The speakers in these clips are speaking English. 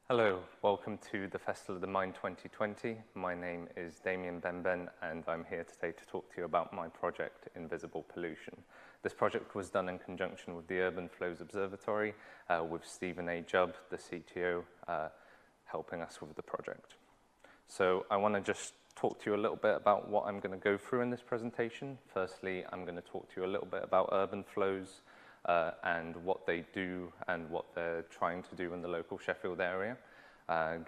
Hello, welcome to the Festival of the Mind 2020. My name is Damien Benben and I'm here today to talk to you about my project, Invisible Pollution. This project was done in conjunction with the Urban Flows Observatory with Stephen A. Jubb, the CTO, helping us with the project. So I want to just talk to you a little bit about what I'm going to go through in this presentation. Firstly, I'm going to talk to you a little bit about urban flows, and what they do and what they're trying to do in the local Sheffield area.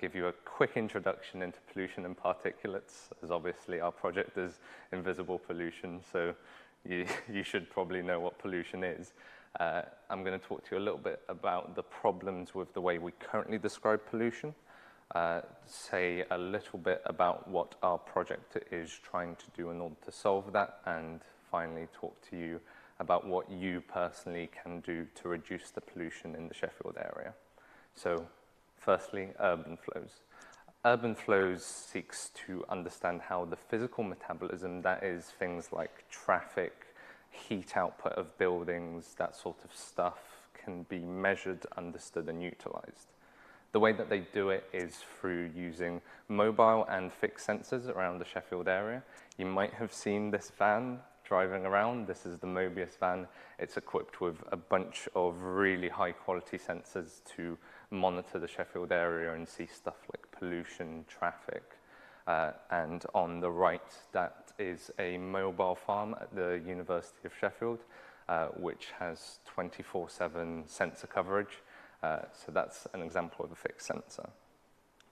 Give you a quick introduction into pollution and particulates, as obviously our project is Invisible Pollution, so you should probably know what pollution is. I'm going to talk to you a little bit about the problems with the way we currently describe pollution, say a little bit about what our project is trying to do in order to solve that, and finally talk to you about what you personally can do to reduce the pollution in the Sheffield area. So, firstly, urban flows. Urban flows seeks to understand how the physical metabolism, that is things like traffic, heat output of buildings, that sort of stuff, can be measured, understood, and utilized. The way that they do it is through using mobile and fixed sensors around the Sheffield area. You might have seen this van driving around. This is the Mobius van. It's equipped with a bunch of really high quality sensors to monitor the Sheffield area and see stuff like pollution, traffic. And on the right, that is a mobile farm at the University of Sheffield, which has 24/7 sensor coverage. So that's an example of a fixed sensor.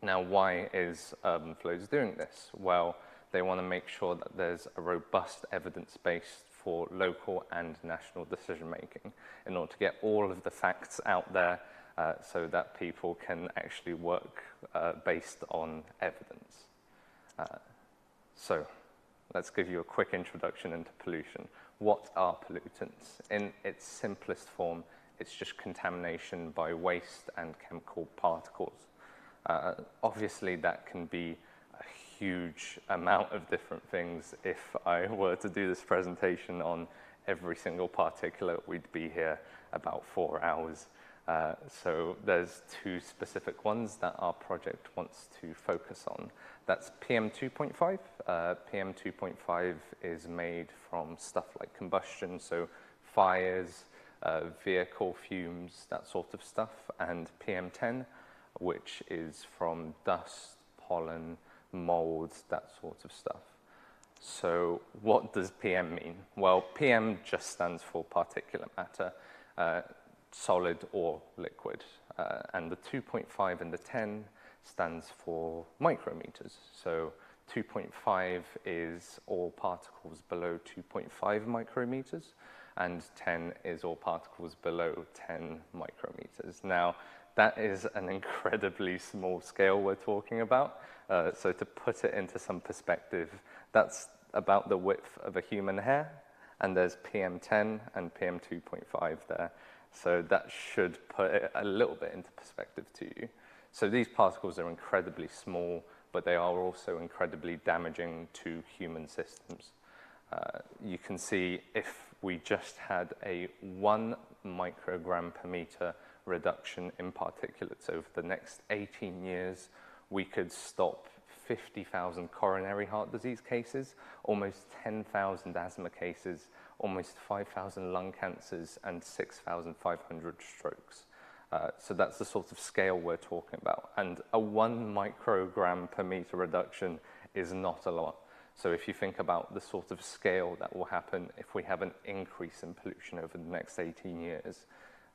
Now, why is Urban Flows doing this? Well, they want to make sure that there's a robust evidence base for local and national decision making in order to get all of the facts out there so that people can actually work based on evidence. So let's give you a quick introduction into pollution. What are pollutants? In its simplest form, it's just contamination by waste and chemical particles. Obviously, that can be a huge amount of different things. If I were to do this presentation on every single particulate, we'd be here about 4 hours. So there's two specific ones that our project wants to focus on. That's PM2.5. PM2.5 is made from stuff like combustion, so fires, vehicle fumes, that sort of stuff, and PM10, which is from dust, pollen, molds, that sort of stuff. So what does PM mean? Well, PM just stands for particulate matter, solid or liquid. And the 2.5 and the 10 stands for micrometers. So 2.5 is all particles below 2.5 micrometers, and 10 is all particles below 10 micrometers. Now, that is an incredibly small scale we're talking about. So to put it into some perspective, that's about the width of a human hair, and there's PM10 and PM2.5 there. So that should put it a little bit into perspective to you. So these particles are incredibly small, but they are also incredibly damaging to human systems. You can see if we just had a 1 microgram per meter reduction in particulates over the next 18 years, we could stop 50,000 coronary heart disease cases, almost 10,000 asthma cases, almost 5,000 lung cancers, and 6,500 strokes. So that's the sort of scale we're talking about. And a 1 microgram per meter reduction is not a lot. So if you think about the sort of scale that will happen if we have an increase in pollution over the next 18 years,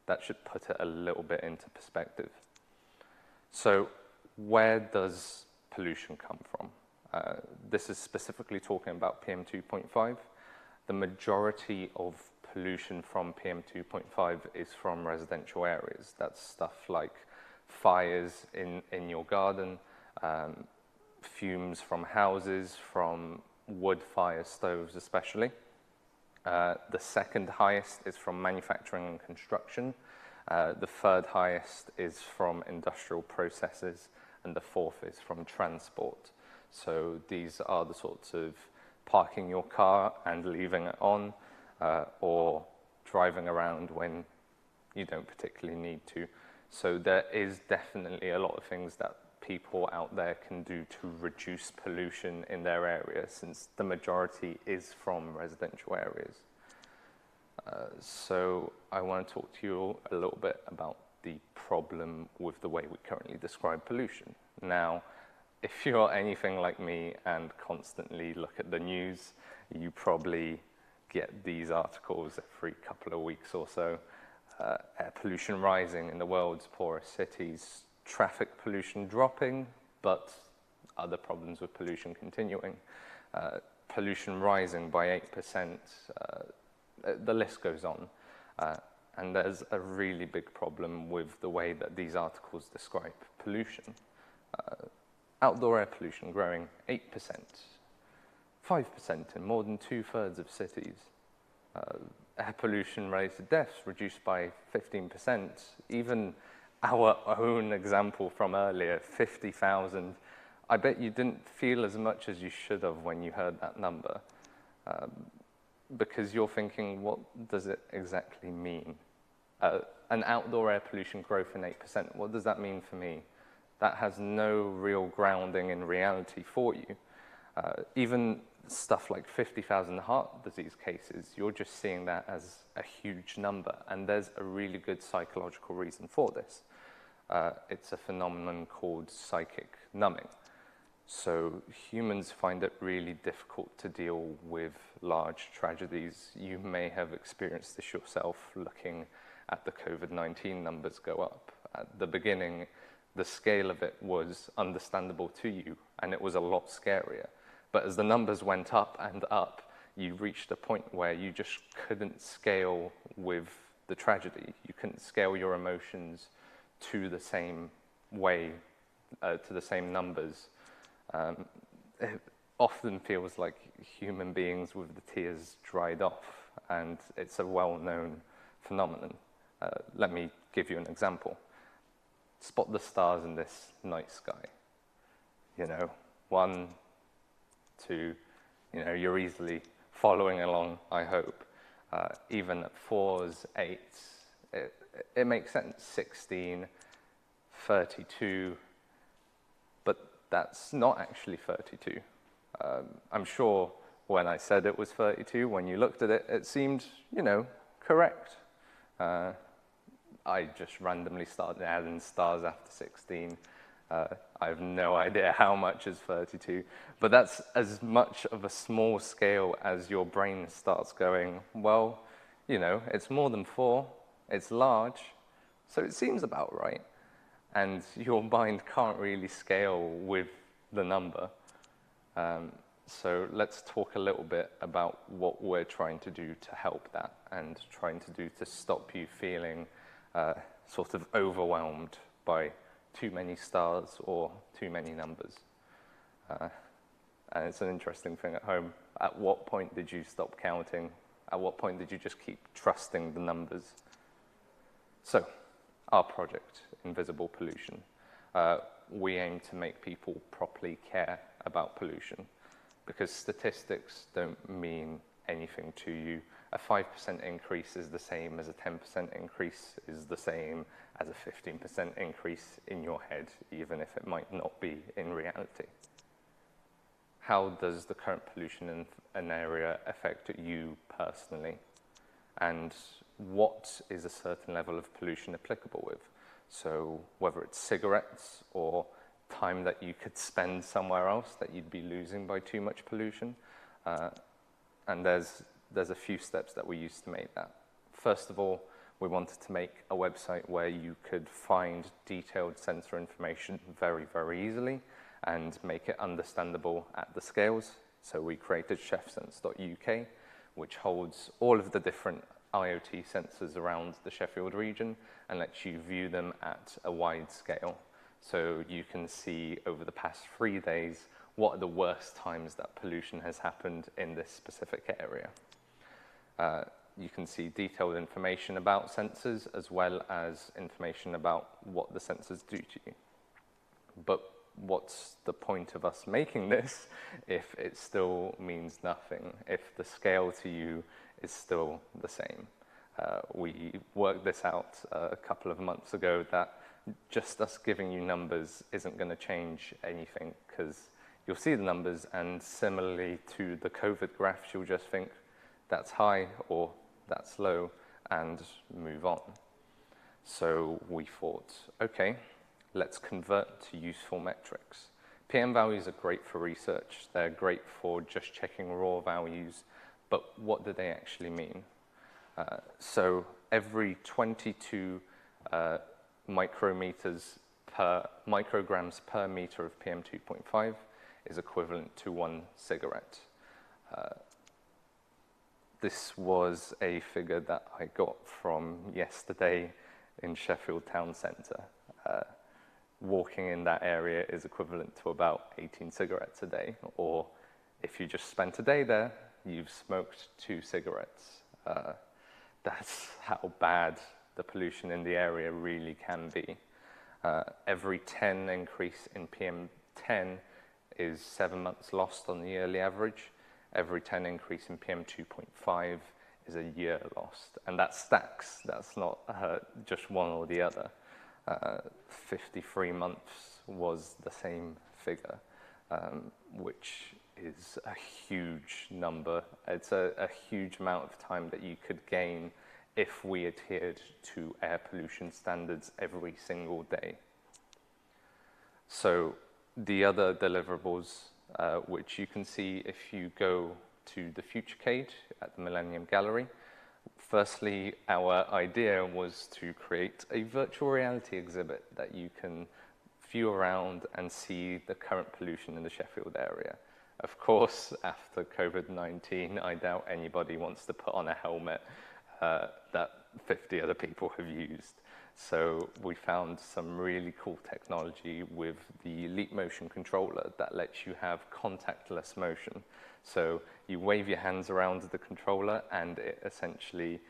that should put it a little bit into perspective. So where does pollution come from? This is specifically talking about PM2.5. The majority of pollution from PM2.5 is from residential areas. That's stuff like fires in your garden, fumes from houses, from wood fire stoves especially. The second highest is from manufacturing and construction. The third highest is from industrial processes, and the fourth is from transport. So these are the sorts of parking your car and leaving it on, or driving around when you don't particularly need to. So there is definitely a lot of things that people out there can do to reduce pollution in their area, since the majority is from residential areas. So I want to talk to you a little bit about the problem with the way we currently describe pollution. Now, if you're anything like me and constantly look at the news, you probably get these articles every couple of weeks or so. Air pollution rising in the world's poorest cities, traffic pollution dropping, but other problems with pollution continuing. Pollution rising by 8%, the list goes on. And there's a really big problem with the way that these articles describe pollution. Outdoor air pollution growing 8%, 5% in more than 2/3 of cities. Air pollution-related deaths reduced by 15%. Even our own example from earlier, 50,000. I bet you didn't feel as much as you should have when you heard that number, because you're thinking, what does it exactly mean? An outdoor air pollution growth in 8%, what does that mean for me? That has no real grounding in reality for you. Even stuff like 50,000 heart disease cases, you're just seeing that as a huge number, and there's a really good psychological reason for this. It's a phenomenon called psychic numbing. So humans find it really difficult to deal with large tragedies. You may have experienced this yourself looking at the COVID-19 numbers go up. At the beginning, the scale of it was understandable to you, and it was a lot scarier. But as the numbers went up and up, you reached a point where you just couldn't scale with the tragedy. You couldn't scale your emotions to the same way, to the same numbers. It often feels like human beings with the tears dried off, and it's a well-known phenomenon. Let me give you an example. Spot the stars in this night sky. You know, 1, 2, you know, you're easily following along, I hope. Even at 4s, 8s, it makes sense. 16, 32, but that's not actually 32. I'm sure when I said it was 32, when you looked at it, it seemed, you know, correct. I just randomly started adding stars after 16. I have no idea how much is 32, but that's as much of a small scale as your brain starts going, well, you know, it's more than 4, it's large, so it seems about right. And your mind can't really scale with the number. So let's talk a little bit about what we're trying to do to help that, and trying to do to stop you feeling sort of overwhelmed by too many stars or too many numbers. And it's an interesting thing at home. At what point did you stop counting? At what point did you just keep trusting the numbers? So, our project, Invisible Pollution, we aim to make people properly care about pollution, because statistics don't mean anything to you. A 5% increase is the same as a 10% increase is the same as a 15% increase in your head, even if it might not be in reality. How does the current pollution in an area affect you personally? And what is a certain level of pollution applicable with? So whether it's cigarettes or time that you could spend somewhere else that you'd be losing by too much pollution. And there's a few steps that we used to make that. First of all, we wanted to make a website where you could find detailed sensor information very, very easily and make it understandable at the scales. So we created chefsense.uk, which holds all of the different IoT sensors around the Sheffield region and lets you view them at a wide scale. So you can see over the past 3 days what are the worst times that pollution has happened in this specific area. You can see detailed information about sensors as well as information about what the sensors do to you. But what's the point of us making this if it still means nothing, if the scale to you is still the same? We worked this out a couple of months ago that just us giving you numbers isn't going to change anything, because you'll see the numbers, and similarly to the COVID graphs, you'll just think that's high or that's low and move on. So we thought, okay, let's convert to useful metrics. PM values are great for research. They're great for just checking raw values, but what do they actually mean? So every 22 micrograms per meter of PM 2.5 is equivalent to 1 cigarette. This was a figure that I got from yesterday in Sheffield Town Centre. Walking in that area is equivalent to about 18 cigarettes a day, or if you just spent a day there, you've smoked 2 cigarettes. That's how bad the pollution in the area really can be. Every 10 increase in PM10 is 7 months lost on the yearly average. Every 10 increase in PM 2.5 is a year lost. And that stacks. That's not just one or the other. 53 months was the same figure, which is a huge number. It's a huge amount of time that you could gain if we adhered to air pollution standards every single day. So the other deliverables, which you can see if you go to the Futurecade at the Millennium Gallery. Firstly, our idea was to create a virtual reality exhibit that you can view around and see the current pollution in the Sheffield area. Of course, after COVID-19, I doubt anybody wants to put on a helmet that 50 other people have used. So we found some really cool technology with the Leap Motion controller that lets you have contactless motion. So you wave your hands around the controller and it essentially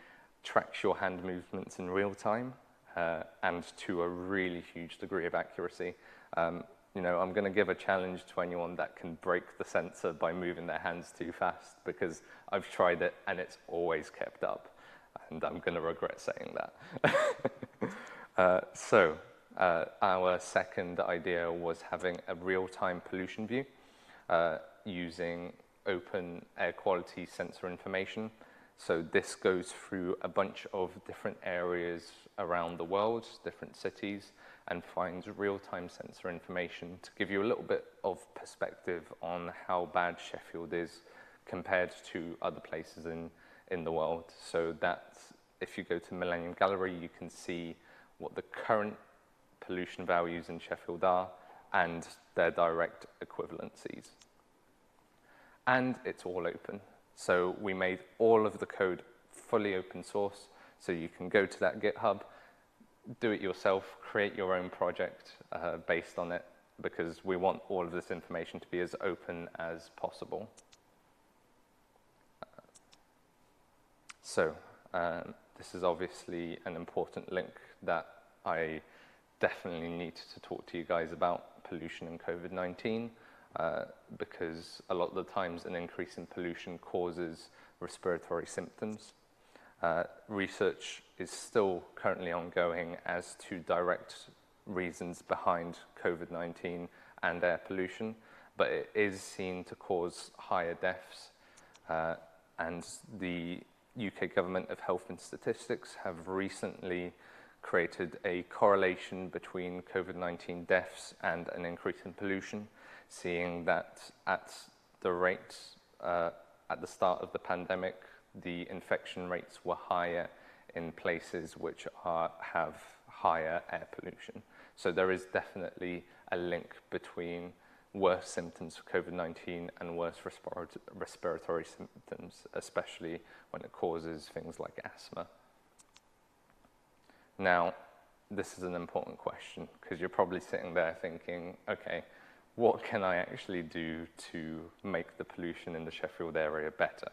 tracks your hand movements in real time and to a really huge degree of accuracy. You know, I'm going to give a challenge to anyone that can break the sensor by moving their hands too fast, because I've tried it and it's always kept up. And I'm going to regret saying that. Our second idea was having a real-time pollution view using open air quality sensor information. So this goes through a bunch of different areas around the world, different cities, and finds real-time sensor information to give you a little bit of perspective on how bad Sheffield is compared to other places in the world. So that if you go to Millennium Gallery, you can see what the current pollution values in Sheffield are and their direct equivalencies. And it's all open. So we made all of the code fully open source, so you can go to that GitHub, do it yourself, create your own project based on it, because we want all of this information to be as open as possible. This is obviously an important link that I definitely need to talk to you guys about, pollution and COVID-19, because a lot of the times an increase in pollution causes respiratory symptoms. Research is still currently ongoing as to direct reasons behind COVID-19 and air pollution, but it is seen to cause higher deaths, and the UK Government of Health and Statistics have recently created a correlation between COVID-19 deaths and an increase in pollution, seeing that at the rate at the start of the pandemic, the infection rates were higher in places which have higher air pollution. So there is definitely a link between worse symptoms for COVID-19 and worse respiratory symptoms, especially when it causes things like asthma. Now, this is an important question, because you're probably sitting there thinking, okay, what can I actually do to make the pollution in the Sheffield area better?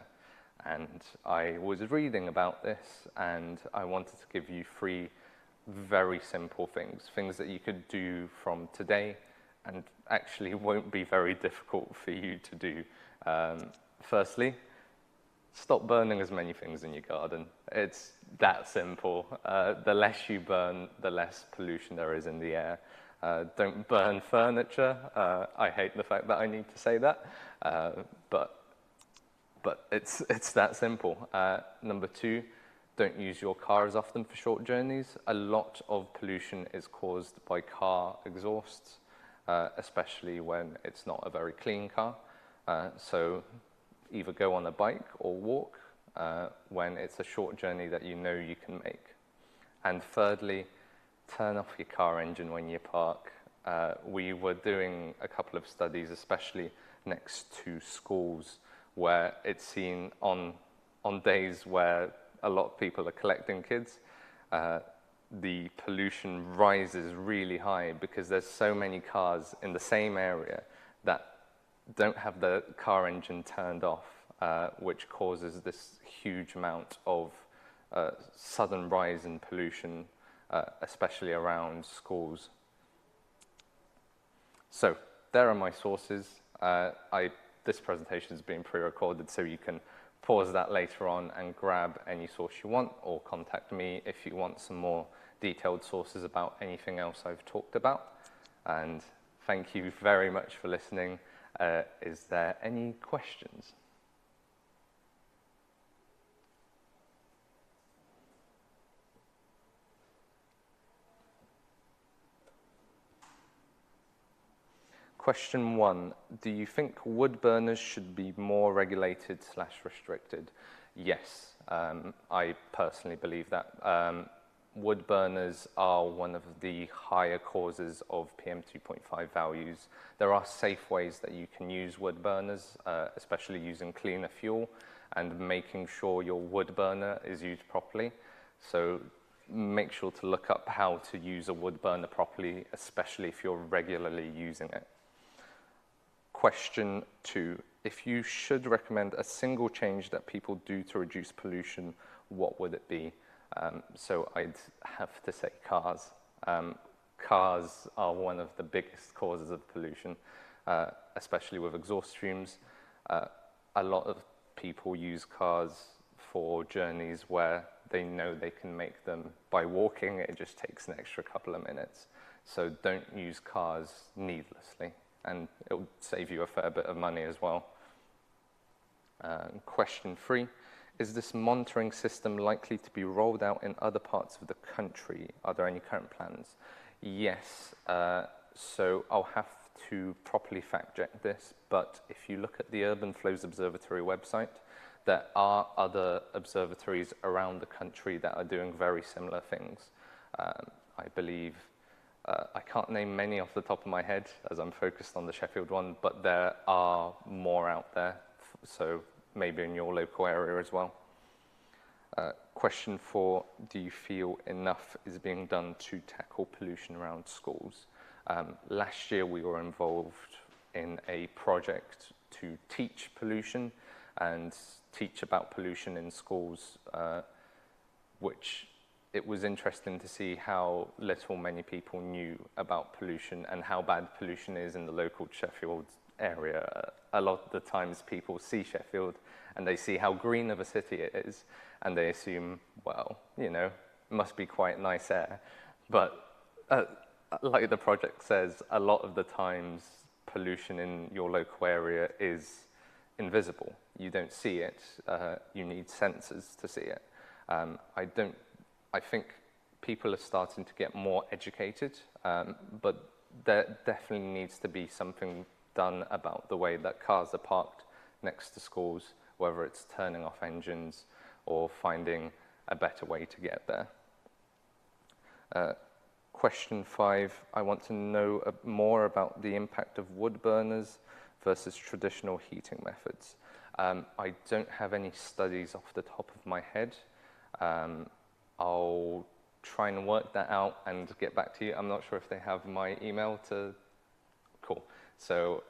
And I was reading about this, and I wanted to give you 3 very simple things that you could do from today and actually won't be very difficult for you to do. Firstly, stop burning as many things in your garden. It's that simple. The less you burn, the less pollution there is in the air. Don't burn furniture. I hate the fact that I need to say that, but it's that simple. Number two, don't use your car as often for short journeys. A lot of pollution is caused by car exhausts, especially when it's not a very clean car. So either go on a bike or walk when it's a short journey that you know you can make. And thirdly, turn off your car engine when you park. We were doing a couple of studies, especially next to schools, where it's seen on days where a lot of people are collecting kids, the pollution rises really high because there's so many cars in the same area that don't have the car engine turned off, which causes this huge amount of sudden rise in pollution, especially around schools. So there are my sources. This presentation is being pre-recorded, so you can pause that later on and grab any source you want, or contact me if you want some more detailed sources about anything else I've talked about. And thank you very much for listening. Is there any questions? Question 1, do you think wood burners should be more regulated / restricted? Yes, I personally believe that. Wood burners are one of the higher causes of PM2.5 values. There are safe ways that you can use wood burners, especially using cleaner fuel and making sure your wood burner is used properly. So make sure to look up how to use a wood burner properly, especially if you're regularly using it. Question 2, if you should recommend a single change that people do to reduce pollution, what would it be? So I'd have to say cars. Cars are one of the biggest causes of pollution, especially with exhaust fumes. A lot of people use cars for journeys where they know they can make them by walking. It just takes an extra couple of minutes. So don't use cars needlessly, and it will save you a fair bit of money as well. Question 3, is this monitoring system likely to be rolled out in other parts of the country? Are there any current plans? Yes, so I'll have to properly fact check this, but if you look at the Urban Flows Observatory website, there are other observatories around the country that are doing very similar things. I believe, I can't name many off the top of my head as I'm focused on the Sheffield one, but there are more out there, so maybe in your local area as well. Question 4, do you feel enough is being done to tackle pollution around schools? Last year we were involved in a project to teach pollution and teach about pollution in schools, which it was interesting to see how little many people knew about pollution and how bad pollution is in the local Sheffield area. A lot of the times people see Sheffield and they see how green of a city it is and they assume, well, you know, it must be quite nice air. But like the project says, a lot of the times pollution in your local area is invisible. You don't see it. You need sensors to see it. I think people are starting to get more educated, but there definitely needs to be something done about the way that cars are parked next to schools, whether it's turning off engines or finding a better way to get there. Question 5, I want to know more about the impact of wood burners versus traditional heating methods. I don't have any studies off the top of my head. I'll try and work that out and get back to you. I'm not sure if they have my email to... Cool. So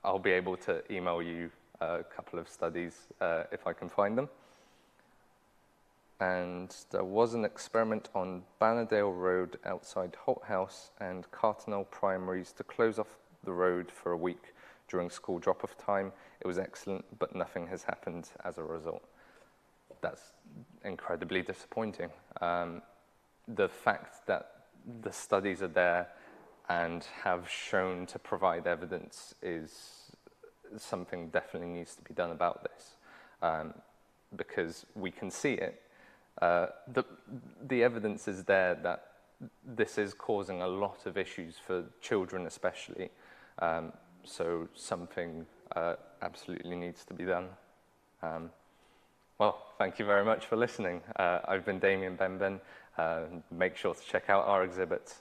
I'll be able to email you a couple of studies if I can find them. And there was an experiment on Bannerdale Road outside Holt House and Cartnell Primaries to close off the road for a week during school drop-off time. It was excellent, but nothing has happened as a result. That's incredibly disappointing. The fact that the studies are there and have shown to provide evidence is something definitely needs to be done about this, because we can see it. The evidence is there that this is causing a lot of issues for children especially, so something absolutely needs to be done. Well, thank you very much for listening. I've been Damien Benben. Make sure to check out our exhibits.